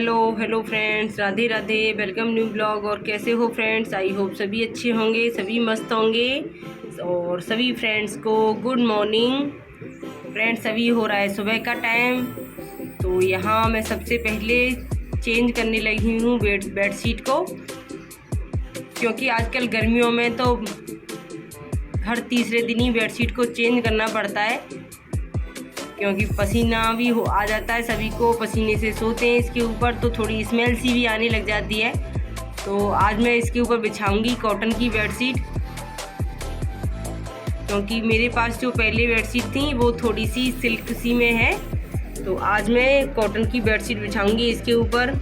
Hello friends, Radhe Radhe. Welcome new blog. और कैसे हो फ्रेंड्स? आई होप सभी अच्छे होंगे, सभी मस्त होंगे। और सभी फ्रेंड्स को गुड मॉर्निंग। फ्रेंड्स, अभी हो रहा है सुबह का टाइम। तो यहाँ मैं सबसे पहले चेंज करने लगी हूँ बेडशीट को, क्योंकि आजकल गर्मियों में तो हर तीसरे दिन ही बेडशीट को चेंज करना पड़ता है, क्योंकि पसीना भी आ जाता है, सभी को पसीने से सोते हैं इसके ऊपर, तो थोड़ी स्मेल सी भी आने लग जाती है। तो आज मैं इसके ऊपर बिछाऊंगी कॉटन की बेडशीट, क्योंकि मेरे पास जो पहले बेडशीट थी वो थोड़ी सी सिल्क सी में है। तो आज मैं कॉटन की बेडशीट बिछाऊंगी इसके ऊपर,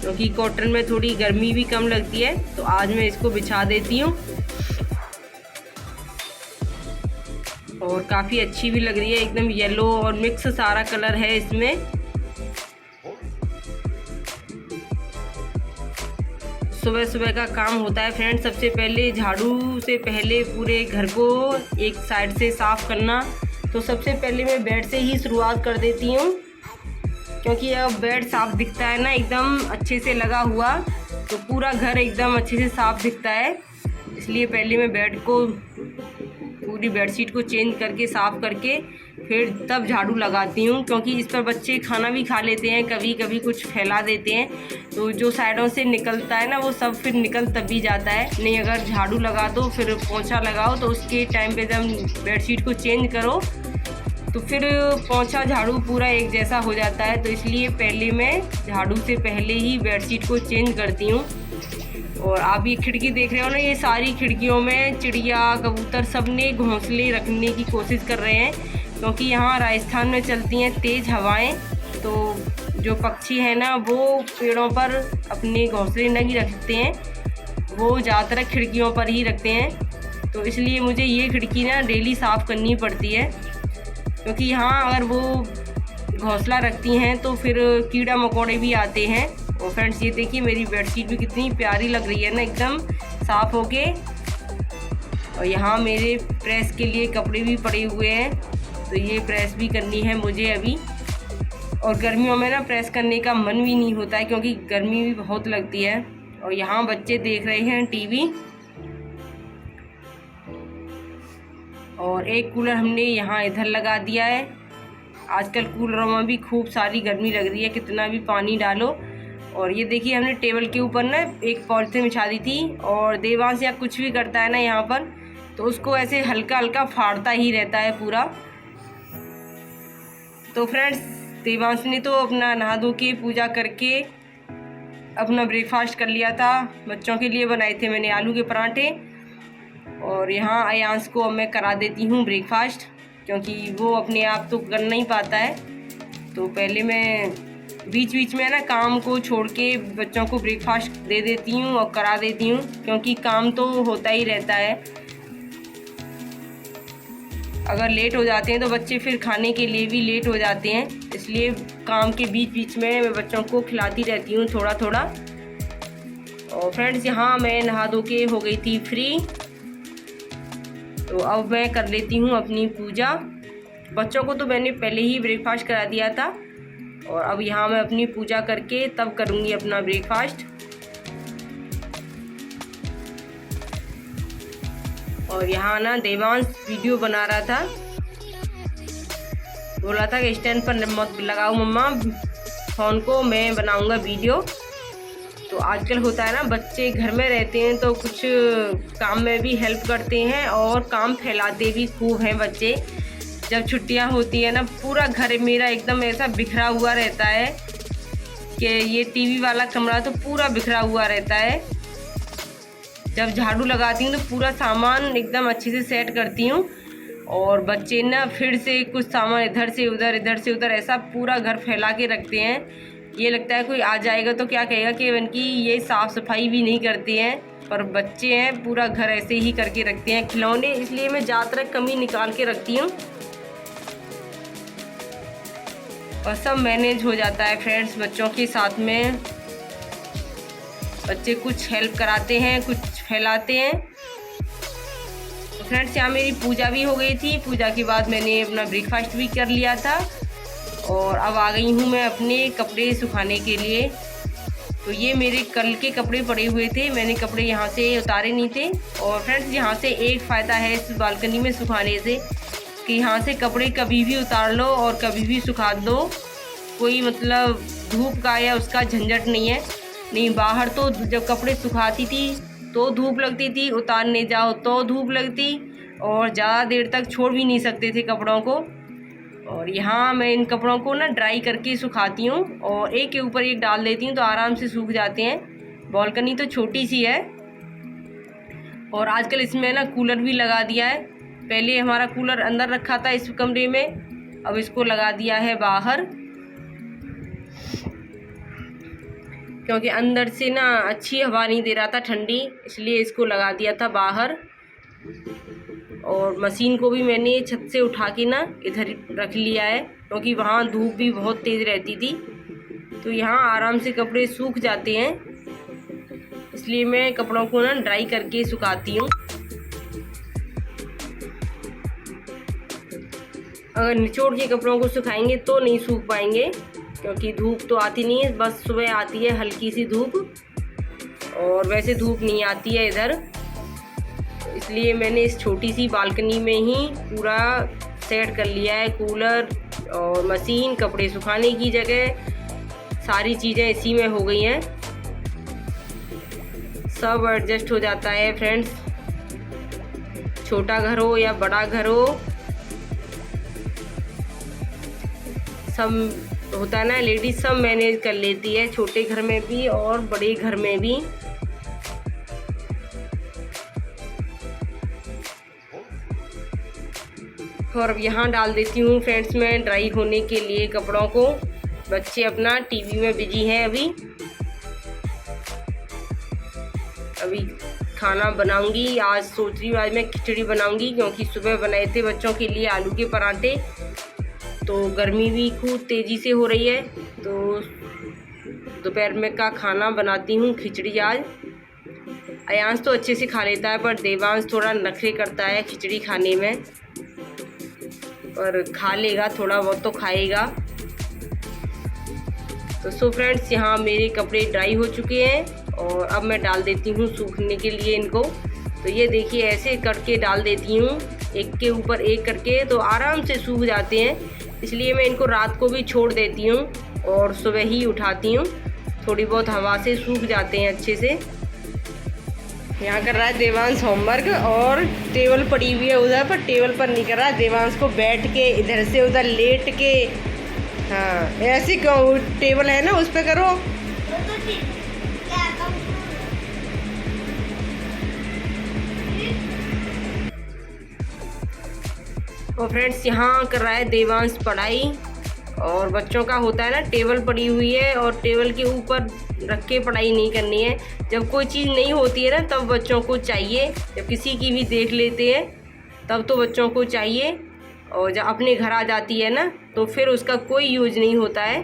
क्योंकि कॉटन में थोड़ी गर्मी भी कम लगती है। तो आज मैं इसको बिछा देती हूँ, और काफ़ी अच्छी भी लग रही है। एकदम येलो और मिक्स सारा कलर है इसमें। सुबह सुबह का काम होता है फ्रेंड्स, सबसे पहले झाड़ू से पहले पूरे घर को एक साइड से साफ़ करना। तो सबसे पहले मैं बेड से ही शुरुआत कर देती हूँ, क्योंकि अब बेड साफ़ दिखता है ना, एकदम अच्छे से लगा हुआ, तो पूरा घर एकदम अच्छे से साफ़ दिखता है। इसलिए पहले मैं बेड को पूरी बेडशीट को चेंज करके साफ़ करके फिर तब झाड़ू लगाती हूँ, क्योंकि इस पर बच्चे खाना भी खा लेते हैं, कभी कभी कुछ फैला देते हैं, तो जो साइडों से निकलता है ना वो सब फिर निकल तभी जाता है। नहीं, अगर झाड़ू लगा दो फिर पोंछा लगाओ, तो उसके टाइम पे जब बेडशीट को चेंज करो तो फिर पोंछा झाड़ू पूरा एक जैसा हो जाता है। तो इसलिए पहले मैं झाड़ू से पहले ही बेडशीट को चेंज करती हूँ। और आप ये खिड़की देख रहे हो ना, ये सारी खिड़कियों में चिड़िया कबूतर सब ने घोंसले रखने की कोशिश कर रहे हैं, क्योंकि यहाँ राजस्थान में चलती हैं तेज़ हवाएं। तो जो पक्षी हैं ना वो पेड़ों पर अपने घोंसले नहीं रखते हैं, वो ज़्यादातर खिड़कियों पर ही रखते हैं। तो इसलिए मुझे ये खिड़की ना डेली साफ़ करनी पड़ती है, क्योंकि यहाँ अगर वो घोंसला रखती हैं तो फिर कीड़ा मकोड़े भी आते हैं। और फ्रेंड्स, ये देखिए मेरी बेडशीट भी कितनी प्यारी लग रही है ना, एकदम साफ़ होके। और यहाँ मेरे प्रेस के लिए कपड़े भी पड़े हुए हैं, तो ये प्रेस भी करनी है मुझे अभी। और गर्मियों में ना प्रेस करने का मन भी नहीं होता है, क्योंकि गर्मी भी बहुत लगती है। और यहाँ बच्चे देख रहे हैं टीवी, और एक कूलर हमने यहाँ इधर लगा दिया है। आजकल कूलरों में भी खूब सारी गर्मी लग रही है, कितना भी पानी डालो। और ये देखिए हमने टेबल के ऊपर ना एक पॉलिथीन बिछा दी थी, और देवांश या कुछ भी करता है ना यहाँ पर, तो उसको ऐसे हल्का हल्का फाड़ता ही रहता है पूरा। तो फ्रेंड्स, देवांश ने तो अपना नहा धो के पूजा करके अपना ब्रेकफास्ट कर लिया था। बच्चों के लिए बनाए थे मैंने आलू के पराठे, और यहाँ अयांश को अब मैं करा देती हूँ ब्रेकफास्ट, क्योंकि वो अपने आप तो कर नहीं पाता है। तो पहले मैं बीच बीच में ना काम को छोड़ के बच्चों को ब्रेकफास्ट दे देती हूँ और करा देती हूँ, क्योंकि काम तो होता ही रहता है। अगर लेट हो जाते हैं तो बच्चे फिर खाने के लिए भी लेट हो जाते हैं, इसलिए काम के बीच बीच में मैं बच्चों को खिलाती रहती हूँ थोड़ा थोड़ा। और फ्रेंड्स, यहाँ मैं नहा धो के हो गई थी फ्री, तो अब मैं कर लेती हूँ अपनी पूजा। बच्चों को तो मैंने पहले ही ब्रेकफास्ट करा दिया था, और अब यहाँ मैं अपनी पूजा करके तब करूँगी अपना ब्रेकफास्ट। और यहाँ ना देवांश वीडियो बना रहा था, बोला था कि स्टैंड पर मत लगाओ मम्मा फ़ोन को, मैं बनाऊँगा वीडियो। तो आजकल होता है ना, बच्चे घर में रहते हैं तो कुछ काम में भी हेल्प करते हैं, और काम फैलाते भी खूब हैं बच्चे। जब छुट्टियां होती है ना, पूरा घर मेरा एकदम ऐसा बिखरा हुआ रहता है कि ये टीवी वाला कमरा तो पूरा बिखरा हुआ रहता है। जब झाड़ू लगाती हूँ तो पूरा सामान एकदम अच्छे से सेट करती हूँ, और बच्चे ना फिर से कुछ सामान इधर से उधर ऐसा पूरा घर फैला के रखते हैं। ये लगता है कोई आ जाएगा तो क्या कहेगा कि इनकी ये साफ़ सफाई भी नहीं करते हैं, पर बच्चे हैं पूरा घर ऐसे ही करके रखते हैं। खिलौने इसलिए मैं ज़्यादातर कमी निकाल के रखती हूँ, और सब मैनेज हो जाता है फ्रेंड्स बच्चों के साथ में। बच्चे कुछ हेल्प कराते हैं, कुछ फैलाते हैं। तो फ्रेंड्स, यहाँ मेरी पूजा भी हो गई थी। पूजा के बाद मैंने अपना ब्रेकफास्ट भी कर लिया था, और अब आ गई हूँ मैं अपने कपड़े सुखाने के लिए। तो ये मेरे कल के कपड़े पड़े हुए थे, मैंने कपड़े यहाँ से उतारे नहीं थे। और फ्रेंड्स यहाँ से एक फ़ायदा है इस बालकनी में सुखाने से कि यहाँ से कपड़े कभी भी उतार लो और कभी भी सुखा दो, कोई मतलब धूप का या उसका झंझट नहीं है। नहीं, बाहर तो जब कपड़े सुखाती थी तो धूप लगती थी, उतारने जाओ तो धूप लगती और ज़्यादा देर तक छोड़ भी नहीं सकते थे कपड़ों को। और यहाँ मैं इन कपड़ों को ना ड्राई करके सुखाती हूँ और एक के ऊपर एक डाल देती हूँ तो आराम से सूख जाते हैं। बालकनी तो छोटी सी है और आजकल इसमें ना कूलर भी लगा दिया है। पहले हमारा कूलर अंदर रखा था इस कमरे में, अब इसको लगा दिया है बाहर, क्योंकि अंदर से ना अच्छी हवा नहीं दे रहा था ठंडी, इसलिए इसको लगा दिया था बाहर। और मशीन को भी मैंने छत से उठा के ना इधर रख लिया है, क्योंकि वहाँ धूप भी बहुत तेज़ रहती थी, तो यहाँ आराम से कपड़े सूख जाते हैं, इसलिए मैं कपड़ों को ना ड्राई करके सुखाती हूँ। अगर निचोड़ के कपड़ों को सुखाएंगे तो नहीं सूख पाएंगे, क्योंकि धूप तो आती नहीं है, बस सुबह आती है हल्की सी धूप और वैसे धूप नहीं आती है इधर। इसलिए मैंने इस छोटी सी बालकनी में ही पूरा सेट कर लिया है, कूलर और मशीन, कपड़े सुखाने की जगह, सारी चीज़ें इसी में हो गई हैं। सब एडजस्ट हो जाता है फ्रेंड्स, छोटा घर हो या बड़ा घर हो, सब होता है ना, लेडीज सब मैनेज कर लेती है, छोटे घर में भी और बड़े घर में भी। और अब यहाँ डाल देती हूँ फ्रेंड्स मैं ड्राई होने के लिए कपड़ों को। बच्चे अपना टीवी में बिजी हैं अभी खाना बनाऊंगी। आज सोच रही हूँ आज मैं खिचड़ी बनाऊंगी, क्योंकि सुबह बनाए थे बच्चों के लिए आलू के पराठे, तो गर्मी भी खूब तेज़ी से हो रही है, तो दोपहर में का खाना बनाती हूँ खिचड़ी आज। अयांश तो अच्छे से खा लेता है, पर देवांश थोड़ा नखरे करता है खिचड़ी खाने में, पर खा लेगा, थोड़ा बहुत तो खाएगा। तो सो फ्रेंड्स यहाँ मेरे कपड़े ड्राई हो चुके हैं और अब मैं डाल देती हूँ सूखने के लिए इनको। तो ये देखिए ऐसे करके डाल देती हूँ, एक के ऊपर एक करके, तो आराम से सूख जाते हैं। इसलिए मैं इनको रात को भी छोड़ देती हूँ और सुबह ही उठाती हूँ, थोड़ी बहुत हवा से सूख जाते हैं अच्छे से। यहाँ कर रहा है देवांश होमवर्क और टेबल पड़ी हुई है उधर, पर टेबल पर नहीं कर रहा है, देवांश को बैठ के इधर से उधर लेट के, हाँ ऐसे क्यों, टेबल है ना उस पर करो। और फ्रेंड्स यहाँ कर रहा है देवांश पढ़ाई, और बच्चों का होता है ना टेबल पड़ी हुई है और टेबल के ऊपर रख के पढ़ाई नहीं करनी है। जब कोई चीज़ नहीं होती है ना तब बच्चों को चाहिए, जब किसी की भी देख लेते हैं तब तो बच्चों को चाहिए, और जब अपने घर आ जाती है ना तो फिर उसका कोई यूज नहीं होता है।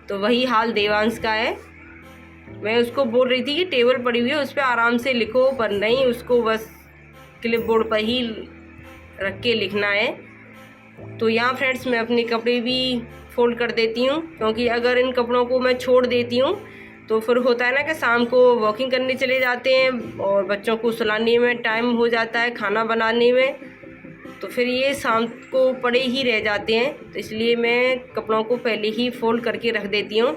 तो वही हाल देवांश का है। मैं उसको बोल रही थी कि टेबल पड़ी हुई है उस पर आराम से लिखो, पर नहीं, उसको बस क्लिप बोर्ड पर ही रख के लिखना है। तो यहाँ फ्रेंड्स मैं अपने कपड़े भी फोल्ड कर देती हूँ, क्योंकि अगर इन कपड़ों को मैं छोड़ देती हूँ तो फिर होता है ना कि शाम को वॉकिंग करने चले जाते हैं और बच्चों को सुलाने में टाइम हो जाता है, खाना बनाने में, तो फिर ये शाम को पड़े ही रह जाते हैं। तो इसलिए मैं कपड़ों को पहले ही फोल्ड करके रख देती हूँ,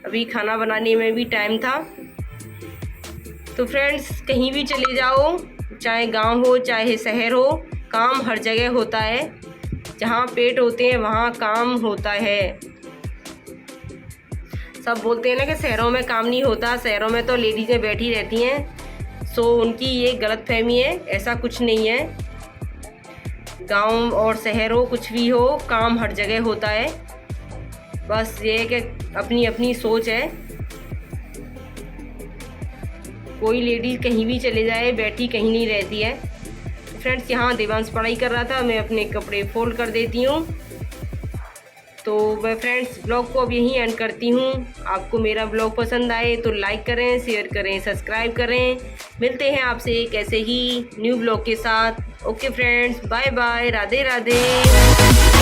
अभी खाना बनाने में भी टाइम था। तो फ्रेंड्स कहीं भी चले जाओ, चाहे गांव हो चाहे शहर हो, काम हर जगह होता है। जहाँ पेट होते हैं वहाँ काम होता है। सब बोलते हैं ना कि शहरों में काम नहीं होता, शहरों में तो लेडीज़ें बैठी रहती हैं, सो उनकी ये गलतफहमी है, ऐसा कुछ नहीं है। गांव और शहर हो, कुछ भी हो, काम हर जगह होता है। बस ये है कि अपनी अपनी सोच है। कोई लेडीज़ कहीं भी चले जाए, बैठी कहीं नहीं रहती है। फ्रेंड्स यहाँ देवांश पढ़ाई कर रहा था, मैं अपने कपड़े फोल्ड कर देती हूँ। तो मैं फ्रेंड्स ब्लॉग को अब यहीं एंड करती हूँ। आपको मेरा ब्लॉग पसंद आए तो लाइक करें, शेयर करें, सब्सक्राइब करें। मिलते हैं आपसे एक ऐसे ही न्यू ब्लॉग के साथ। Okay friends, bye bye, Radhe Radhe.